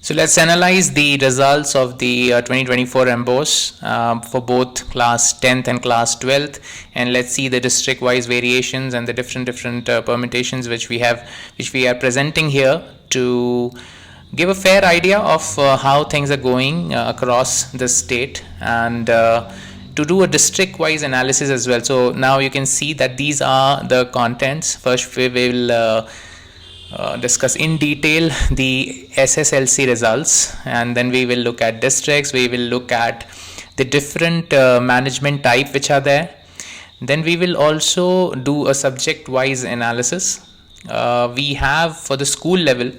So let's analyze the results of the 2024 MBOSE for both class 10th and class 12th, and let's see the district-wise variations and the different permutations which we are presenting here to give a fair idea of how things are going across the state, and to do a district-wise analysis as well. So now you can see that these are the contents. First we will discuss in detail the SSLC results, and then we will look at districts. We will look at the different management type which are there. Then we will also do a subject-wise analysis. We have, for the school level,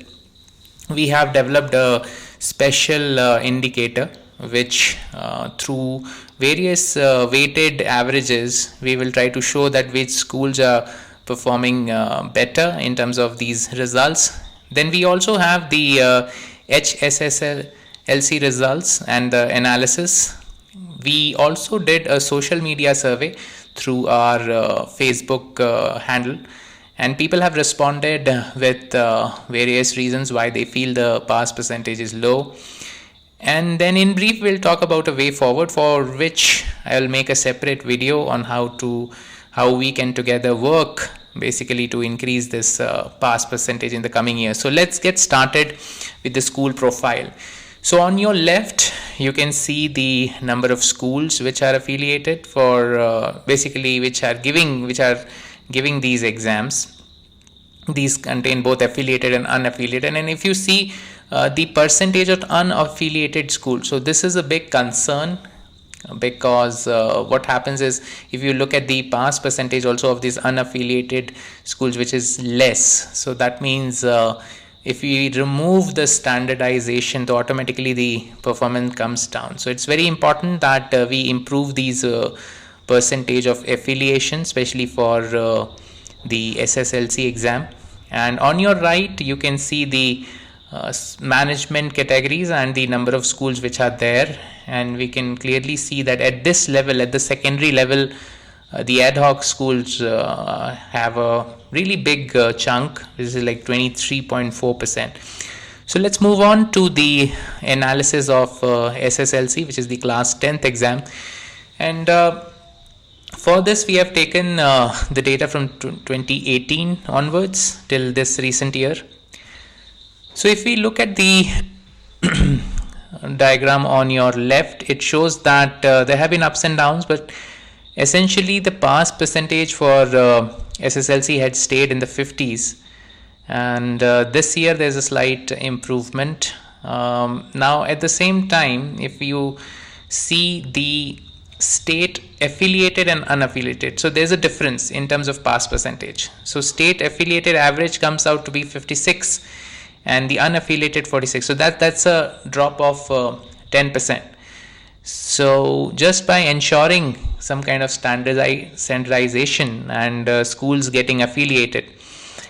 we have developed a special indicator which through various weighted averages we will try to show that which schools are performing better in terms of these results. Then we also have the HSSLC results and the analysis. We also did a social media survey through our Facebook handle, and people have responded with various reasons why they feel the pass percentage is low. And then in brief we'll talk about a way forward, for which I'll make a separate video on how we can together work basically to increase this pass percentage in the coming year. So let's get started with the school profile. So on your left you can see the number of schools which are affiliated for basically which are giving these exams. These contain both affiliated and unaffiliated, and if you see the percentage of unaffiliated schools, so this is a big concern, because what happens is, if you look at the pass percentage also of these unaffiliated schools, which is less, so that means if we remove the standardization, so automatically the performance comes down. So it's very important that we improve these percentage of affiliation, especially for the SSLC exam. And on your right you can see the management categories and the number of schools which are there, and we can clearly see that at this level, at the secondary level, the ad hoc schools have a really big chunk. This is like 23.4%. So let's move on to the analysis of SSLC, which is the class 10th exam, and for this we have taken the data from 2018 onwards till this recent year. So if we look at the diagram on your left, it shows that there have been ups and downs, but essentially the pass percentage for SSLC had stayed in the 50s, and this year there's a slight improvement. Now at the same time, if you see the state affiliated and unaffiliated, so there's a difference in terms of pass percentage. So state affiliated average comes out to be 56 and the unaffiliated 46, so that's a drop of 10%. So just by ensuring some kind of standardization and schools getting affiliated.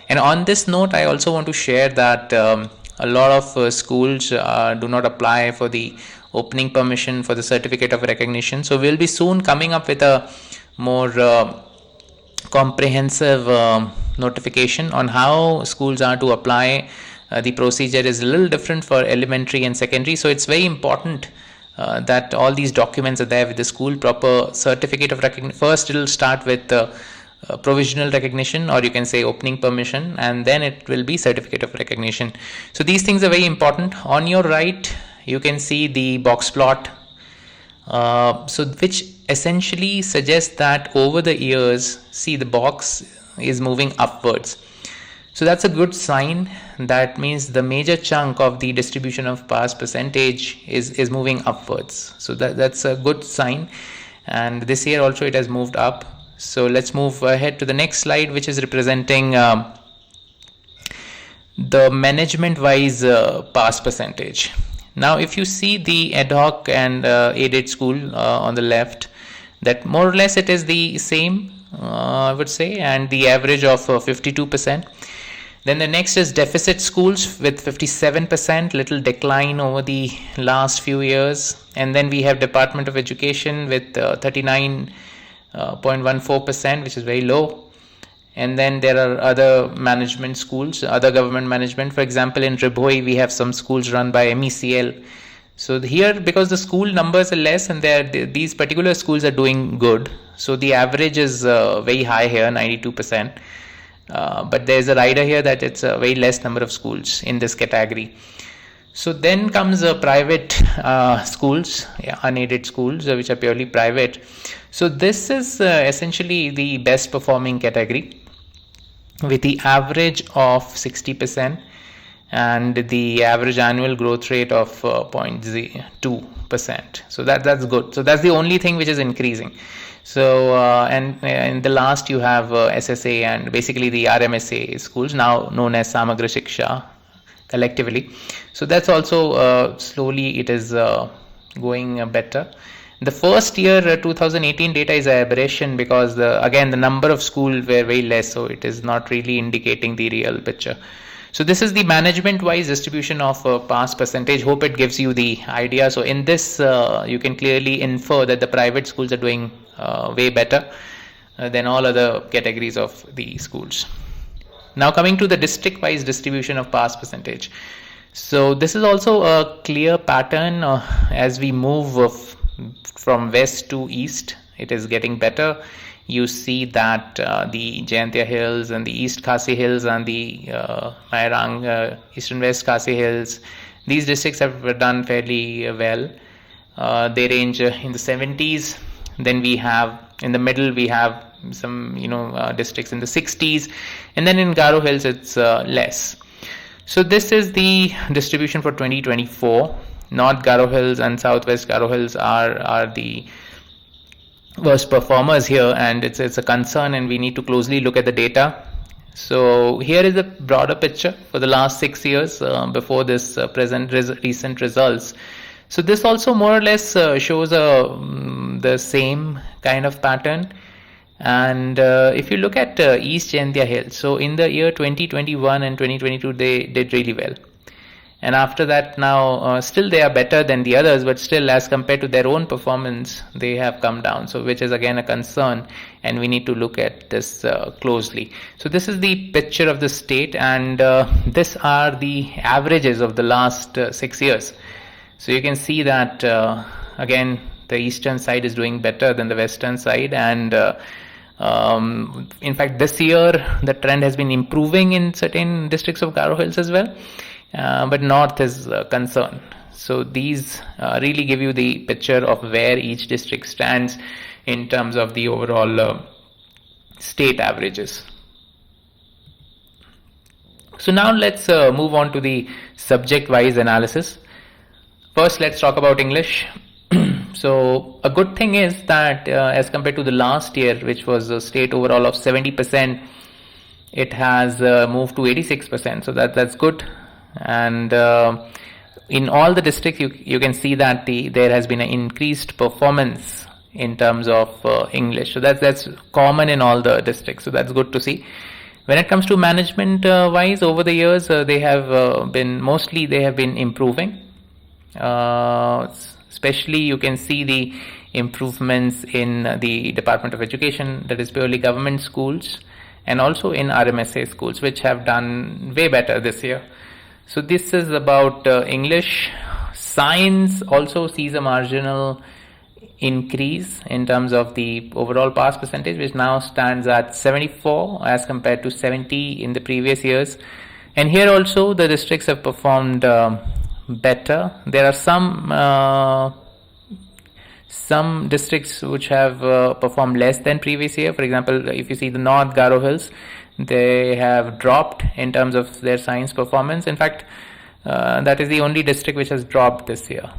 And on this note, I also want to share that a lot of schools do not apply for the opening permission for the certificate of recognition. So we'll be soon coming up with a more comprehensive notification on how schools are to apply. The procedure is a little different for elementary and secondary, so it's very important that all these documents are there with the school. Proper certificate of recognition. First it will start with provisional recognition, or you can say opening permission, and then it will be certificate of recognition. So these things are very important. On your right you can see the box plot, so which essentially suggests that over the years, see, the box is moving upwards. So that's a good sign. That means the major chunk of the distribution of pass percentage is moving upwards. So that's a good sign, and this year also it has moved up. So let's move ahead to the next slide, which is representing the management wise pass percentage. Now if you see the ad hoc and aided school on the left, that more or less it is the same, I would say, and the average of 52%. Then the next is deficit schools with 57%, little decline over the last few years. And then we have Department of Education with 39.14%, which is very low. And then there are other management schools, other government management. For example, in Ribhoi, we have some schools run by MECL. So here, because the school numbers are less and these particular schools are doing good, so the average is very high here, 92%. But there's a rider here that it's a very less number of schools in this category. So then comes private schools, unaided schools, which are purely private. So this is essentially the best performing category with the average of 60% and the average annual growth rate of 0.2%. So that's good. So that's the only thing which is increasing. So and in the last you have SSA and basically the RMSA schools, now known as Samagra Shiksha collectively. So that's also slowly it is going better. The first year 2018 data is an aberration because again the number of schools were very less, so it is not really indicating the real picture. So this is the management wise distribution of pass percentage. Hope it gives you the idea. So in this you can clearly infer that the private schools are doing way better than all other categories of the schools. Now coming to the district wise distribution of pass percentage. So this is also a clear pattern as we move from west to east. It is getting better. You see that the Jayantia Hills and the East Khasi Hills and the Mairang Eastern West Khasi Hills, these districts have done fairly well. They range in the 70s. Then we have in the middle we have some districts in the 60s, and then in Garo Hills it's less. So this is the distribution for 2024. North Garo Hills and Southwest Garo Hills are the worst performers here, and it's a concern, and we need to closely look at the data. So here is a broader picture for the last 6 years before this recent results. So this also more or less shows the same kind of pattern. And if you look at East Jayantia Hills, so in the year 2021 and 2022 they did really well. And after that now still they are better than the others, but still as compared to their own performance they have come down, so which is again a concern, and we need to look at this closely. So this is the picture of the state, and these are the averages of the last 6 years. So you can see that again the eastern side is doing better than the western side, and in fact this year the trend has been improving in certain districts of Garo Hills as well. But north is a concern. So these really give you the picture of where each district stands in terms of the overall state averages. So now let's move on to the subject-wise analysis. First, let's talk about English. So a good thing is that as compared to the last year, which was a state overall of 70%, it has moved to 86%. So that's good. And in all the districts you can see that there has been an increased performance in terms of English. So that's common in all the districts, so that's good to see. When it comes to management wise, over the years they have been improving, especially you can see the improvements in the Department of Education, that is purely government schools, and also in RMSA schools, which have done way better this year. So this is about English. Science also sees a marginal increase in terms of the overall pass percentage, which now stands at 74 as compared to 70 in the previous years. And here also the districts have performed better. There are some districts which have performed less than previous year. For example, if you see the North Garo Hills, they have dropped in terms of their science performance. In fact, that is the only district which has dropped this year.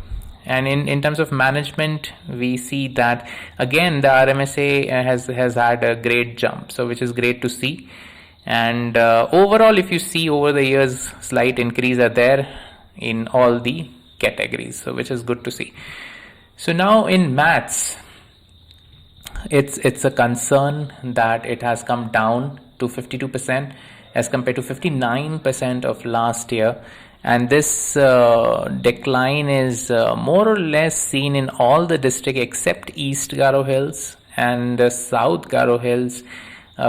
And in terms of management, we see that again the RMSA has had a great jump, so which is great to see. And overall, if you see over the years, slight increase are there in all the categories, so which is good to see. So now in maths, it's a concern that it has come down to 52% as compared to 59% of last year, and this decline is more or less seen in all the districts except East Garo Hills and South Garo Hills.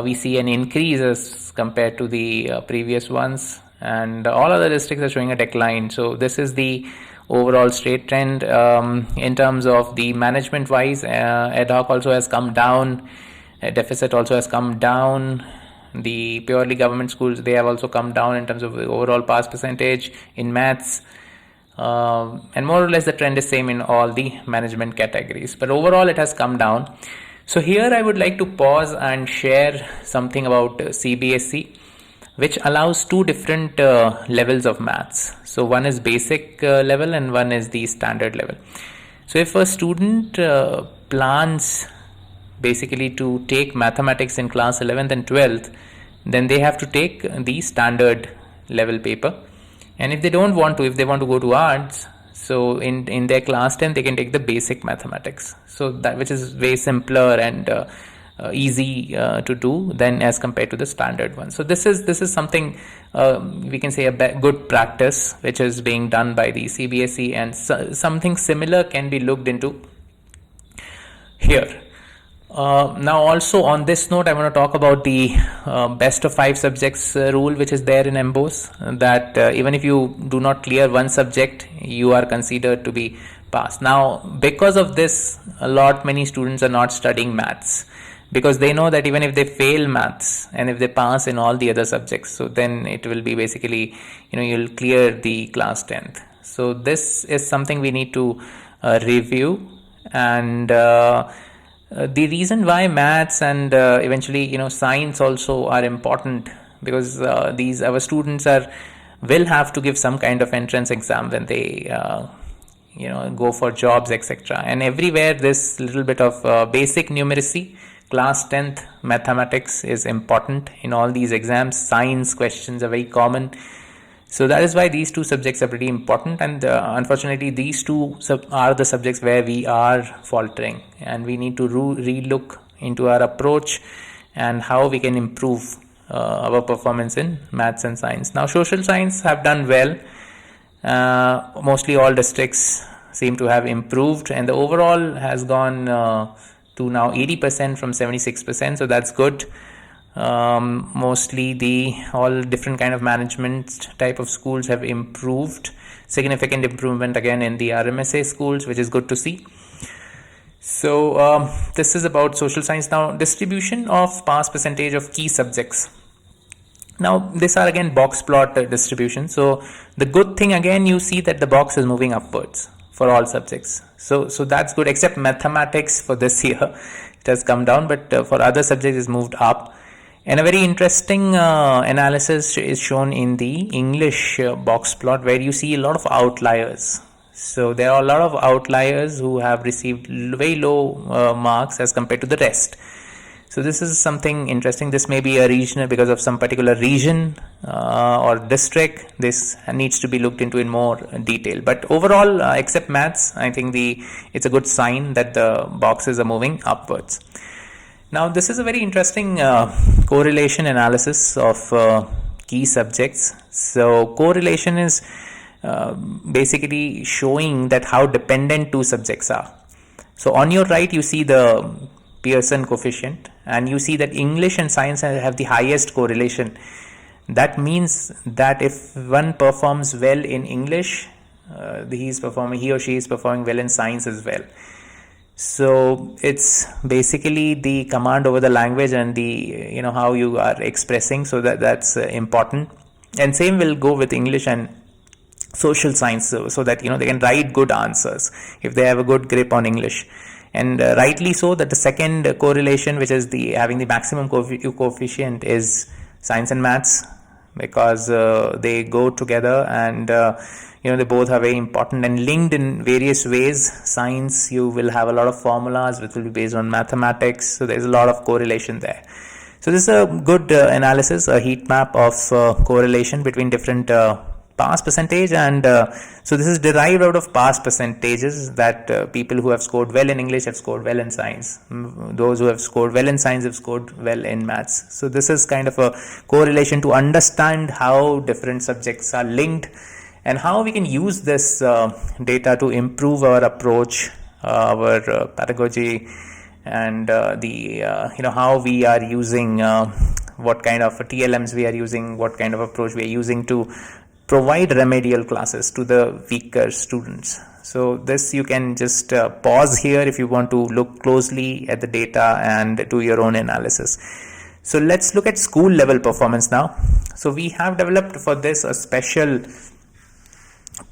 we see an increase as compared to the previous ones, and all other districts are showing a decline. So this is the overall state trend. In terms of the management wise, ad hoc also has come down, deficit also has come down. The purely government schools, they have also come down in terms of the overall pass percentage in maths. And more or less the trend is same in all the management categories, but overall it has come down. So here I would like to pause and share something about CBSE, which allows two different levels of maths. So one is basic level and one is the standard level. So if a student plans basically to take mathematics in class 11th and 12th, then they have to take the standard level paper. And if they don't want to, if they want to go to arts, so in their class 10 they can take the basic mathematics, so that, which is way simpler and easy to do than as compared to the standard one. So this is something we can say a good practice which is being done by the CBSE, and something similar can be looked into here. Now also on this note, I want to talk about the best of 5 subjects rule which is there in MBOSE, that even if you do not clear one subject, you are considered to be passed. Now because of this, many students are not studying maths, because they know that even if they fail maths and if they pass in all the other subjects, so then it will be basically, you'll clear the class 10th. So this is something we need to review. And the reason why maths and eventually science also are important, because our students will have to give some kind of entrance exam when they go for jobs, etc. And everywhere this little bit of basic numeracy, class 10th mathematics is important in all these exams. Science questions are very common. So that is why these two subjects are pretty important, and unfortunately these two are the subjects where we are faltering, and we need to relook into our approach and how we can improve our performance in maths and science. Now social science have done well. Mostly all districts seem to have improved, and the overall has gone to now 80% from 76%, so that's good. Mostly all different kind of management type of schools have improved. Significant improvement again in the RMSA schools, which is good to see. So this is about social science. Now distribution of pass percentage of key subjects. Now these are again box plot distribution. So the good thing, again, you see that the box is moving upwards for all subjects. So that's good, except mathematics for this year it has come down, but for other subjects it's moved up. And a very interesting analysis is shown in the English box plot, where you see a lot of outliers. So there are a lot of outliers who have received very low marks as compared to the rest. So this is something interesting. This may be a regional, because of some particular region or district. This needs to be looked into in more detail. But overall, except maths, I think it's a good sign that the boxes are moving upwards. Now this is a very interesting correlation analysis of key subjects. So correlation is basically showing that how dependent two subjects are. So on your right you see the Pearson coefficient, and you see that English and science have the highest correlation. That means that if one performs well in English, he or she is performing well in science as well. So it's basically the command over the language and the how you are expressing. So that's important. And same will go with English and social science, so that they can write good answers if they have a good grip on English. And rightly so, that the second correlation, which is having the maximum coefficient, is science and maths, because they go together, and they both are very important and linked in various ways. Science, you will have a lot of formulas which will be based on mathematics, so there's a lot of correlation there. So this is a good analysis, a heat map of correlation between different pass percentage, and so this is derived out of pass percentages, that people who have scored well in English have scored well in science, those who have scored well in science have scored well in maths. So this is kind of a correlation to understand how different subjects are linked, and how we can use this data to improve our approach, our pedagogy, and how we are using, what kind of TLMs we are using, what kind of approach we are using to provide remedial classes to the weaker students. So this you can just pause here if you want to look closely at the data and do your own analysis. So let's look at school level performance now. So we have developed for this a special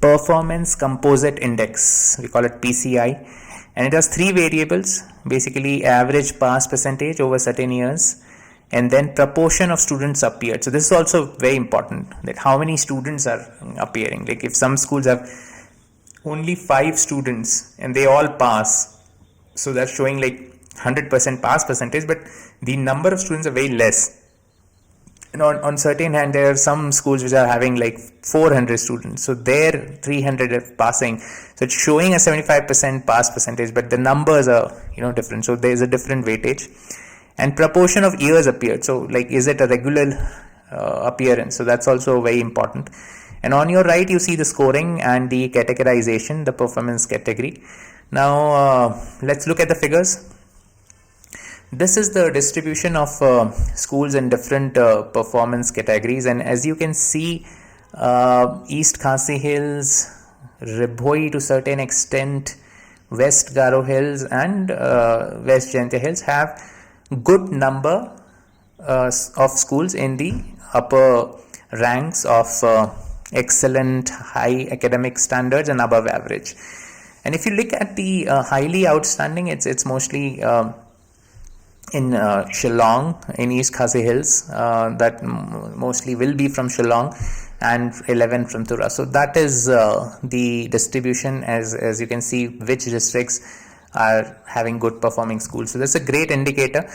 performance composite index, we call it PCI, and it has three variables, basically average pass percentage over certain years, and then proportion of students appeared. So this is also very important, that how many students are appearing. Like if some schools have only 5 students and they all pass, so that's showing like 100% pass percentage, but the number of students are very less. And on certain hand, there are some schools which are having like 400 students, so they're 300 are passing, so it's showing a 75% pass percentage, but the numbers are different, so there's a different weightage. And proportion of years appeared, so like is it a regular appearance, so that's also very important. And on your right you see the scoring and the categorization, the performance category. Now let's look at the figures. This is the distribution of schools in different performance categories, and as you can see, East Khasi Hills, Ribhoi to certain extent, West Garo Hills and West Jaintia Hills have good number of schools in the upper ranks of excellent, high academic standards and above average. And if you look at the highly outstanding, it's mostly in Shillong, in East Khasi Hills, that mostly will be from Shillong, and 11 from Tura. So that is the distribution, as you can see which districts are having good performing schools. So that's a great indicator.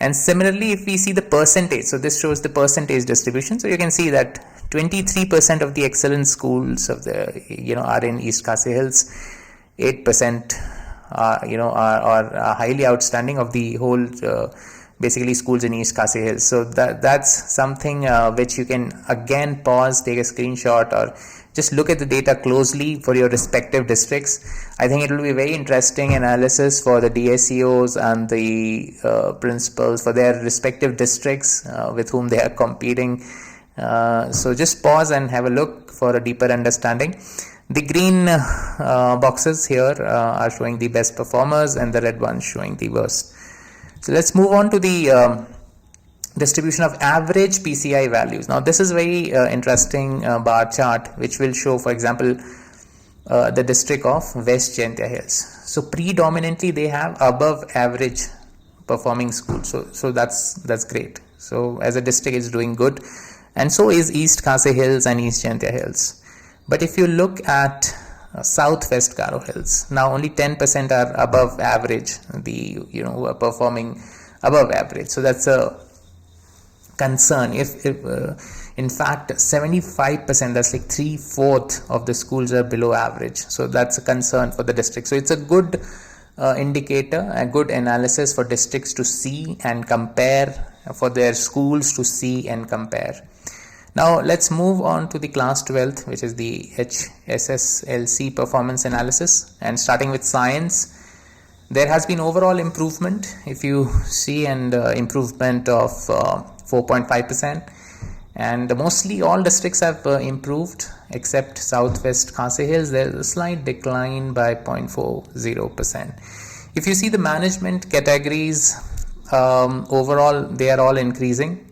And similarly, if we see the percentage, so this shows the percentage distribution. So you can see that 23% of the excellent schools of the are in East Khasi Hills, 8% are highly outstanding of the whole basically schools in East Khasi Hills. So that's something which you can again pause, take a screenshot, or just look at the data closely for your respective districts. I think it will be very interesting analysis for the DSEOs and the principals for their respective districts with whom they are competing. So just pause and have a look for a deeper understanding. The green boxes here are showing the best performers, and the red ones showing the worst. So let's move on to the distribution of average PCI values. Now this is very interesting bar chart which will show, for example, the district of West Jaintia Hills. So predominantly they have above average performing schools. So that's great. So as a district is doing good, and so is East Khasi Hills and East Jaintia Hills. But if you look at Southwest Garo Hills, now only 10% are above average, who are performing above average. So that's a concern. If in fact 75%, that's like 3/4 of the schools are below average. So that's a concern for the district. So it's a good indicator, a good analysis for districts to see and compare, for their schools to see and compare. Now let's move on to the class 12th, which is the HSSLC performance analysis. And starting with science, there has been overall improvement, if you see, and improvement of 4.5%. And mostly all districts have improved except Southwest Khasi Hills. There is a slight decline by 0.40%. If you see the management categories, overall they are all increasing.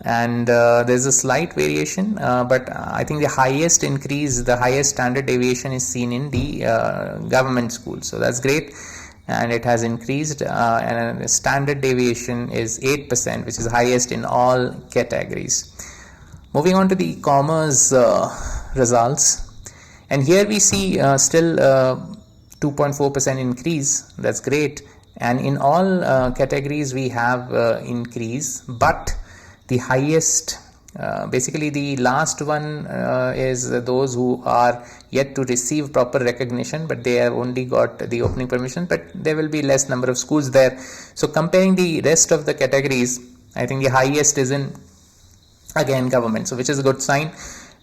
And there's a slight variation, but I think the highest increase, the highest standard deviation is seen in the government schools. So that's great, and it has increased, and the standard deviation is 8%, which is highest in all categories. Moving on to the commerce results, and here we see still 2.4% increase. That's great, and in all categories we have increase, but the highest, basically the last one is those who are yet to receive proper recognition, but they have only got the opening permission, but there will be less number of schools there. So comparing the rest of the categories, I think the highest is in, again, government, so which is a good sign.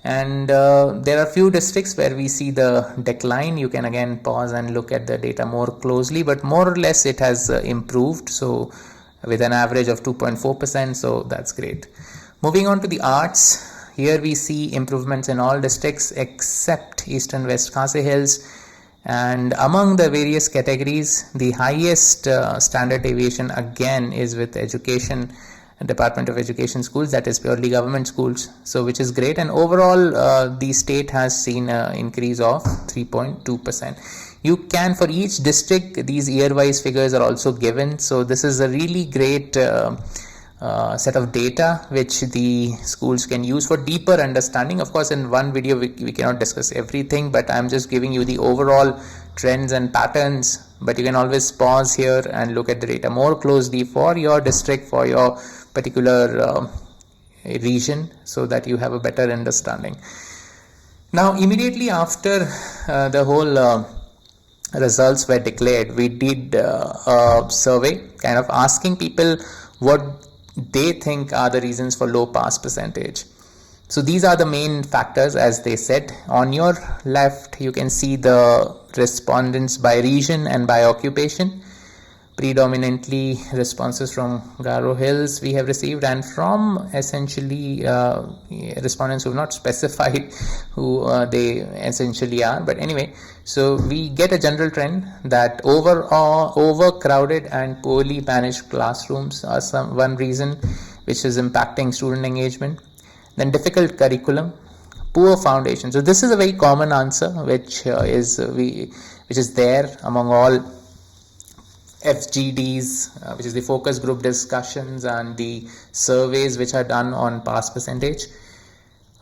And there are few districts where we see the decline. You can again pause and look at the data more closely, but more or less it has improved, so with an average of 2.4%, so that's great. Moving on to the arts, here we see improvements in all districts except Eastern West Khasi Hills. And among the various categories, the highest standard deviation again is with education, Department of Education schools, that is purely government schools, so which is great. And overall the state has seen an increase of 3.2%. You can, for each district, these year-wise figures are also given, so this is a really great set of data which the schools can use for deeper understanding. Of course, in one video we cannot discuss everything, but I'm just giving you the overall trends and patterns. But you can always pause here and look at the data more closely for your district, for your particular region, so that you have a better understanding. Now, immediately after the whole results were declared, we did a survey kind of asking people what they think are the reasons for low pass percentage. So these are the main factors, as they said. On your left, you can see the respondents by region and by occupation. Predominantly responses from Garo Hills we have received, and from essentially respondents who have not specified who they essentially are. But anyway, so we get a general trend that overcrowded and poorly managed classrooms are one reason which is impacting student engagement. Then difficult curriculum, poor foundation. So this is a very common answer which is there among all FGDs, which is the focus group discussions and the surveys which are done on pass percentage.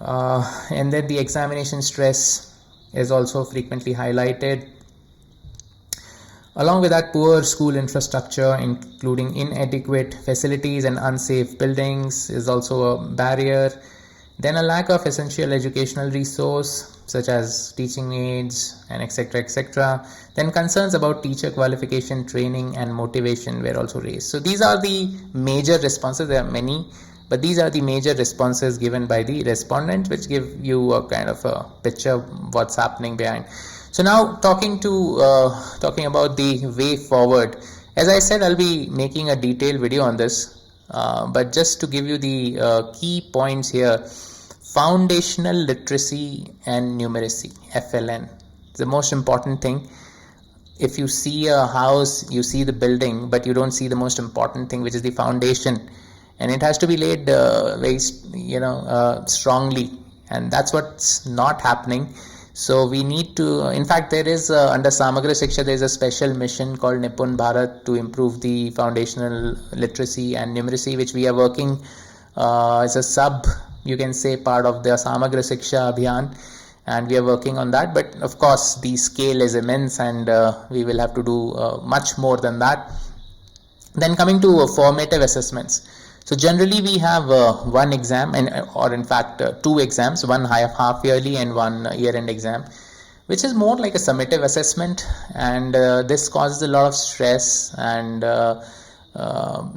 And then the examination stress is also frequently highlighted. Along with that, poor school infrastructure, including inadequate facilities and unsafe buildings, is also a barrier. Then a lack of essential educational resource such as teaching aids and etc. Then concerns about teacher qualification, training and motivation were also raised. So these are the major responses. There are many, but these are the major responses given by the respondents, which give you a kind of a picture of what's happening behind. So now talking about the way forward. As I said, I'll be making a detailed video on this, but just to give you the key points here. Foundational literacy and numeracy, FLN, the most important thing. If you see a house, you see the building, but you don't see the most important thing, which is the foundation, and it has to be laid very strongly, and that's what's not happening. So we need to, in fact, there is under Samagra Shiksha, there is a special mission called Nipun Bharat to improve the foundational literacy and numeracy, which we are working as a you can say, part of the Samagra Shiksha Abhiyan, and we are working on that. But of course, the scale is immense, and we will have to do much more than that. Then coming to formative assessments. So generally we have one exam, or in fact two exams, one half yearly and one year-end exam, which is more like a summative assessment, and this causes a lot of stress, and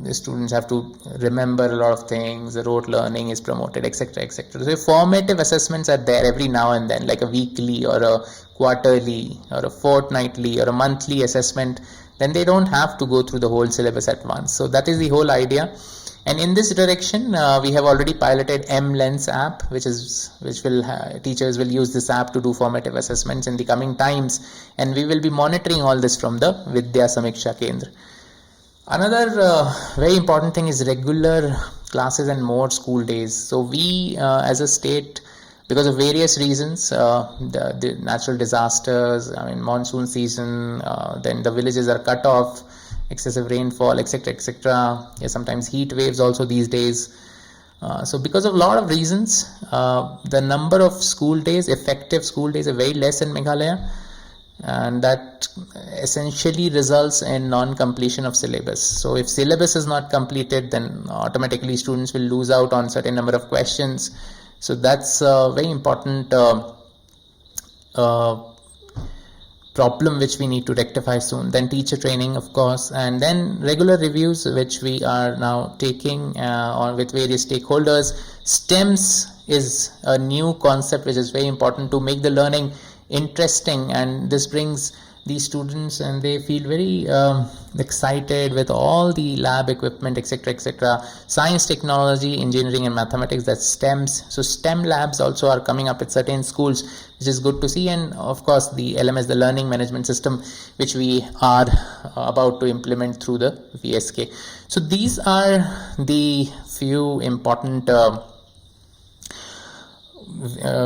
the students have to remember a lot of things, the rote learning is promoted, etc. So formative assessments are there every now and then, like a weekly or a quarterly or a fortnightly or a monthly assessment. Then they don't have to go through the whole syllabus at once. So that is the whole idea. And in this direction, we have already piloted M-Lens app, teachers will use this app to do formative assessments in the coming times, and we will be monitoring all this from the Vidya Samiksha Kendra. Another very important thing is regular classes and more school days. So we as a state, because of various reasons, the natural disasters, monsoon season, then the villages are cut off, excessive rainfall, etc. Sometimes heat waves also these days. So because of a lot of reasons, the number of school days, effective school days, are very less in Meghalaya. And that essentially results in non-completion of syllabus. So if syllabus is not completed, then automatically students will lose out on certain number of questions. So that's a very important problem which we need to rectify soon. Then teacher training, of course, and then regular reviews which we are now taking on with various stakeholders. STEMS is a new concept which is very important to make the learning interesting, and this brings these students and they feel very excited with all the lab equipment, etc. Science, technology, engineering and mathematics, that's STEMs. So STEM labs also are coming up at certain schools, which is good to see. And of course the LMS, the learning management system, which we are about to implement through the VSK. So these are the few important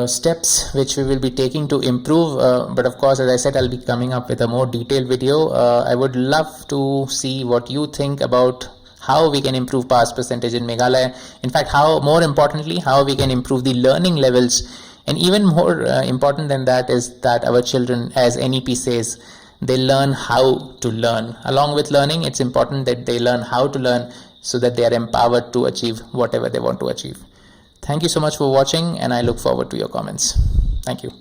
steps which we will be taking to improve, but of course, as I said, I'll be coming up with a more detailed video. I would love to see what you think about how we can improve pass percentage in Meghalaya. In fact, more importantly, how we can improve the learning levels, and even more important than that is that our children, as NEP says, they learn how to learn. Along with learning, it's important that they learn how to learn so that they are empowered to achieve whatever they want to achieve. Thank you so much for watching, and I look forward to your comments. Thank you.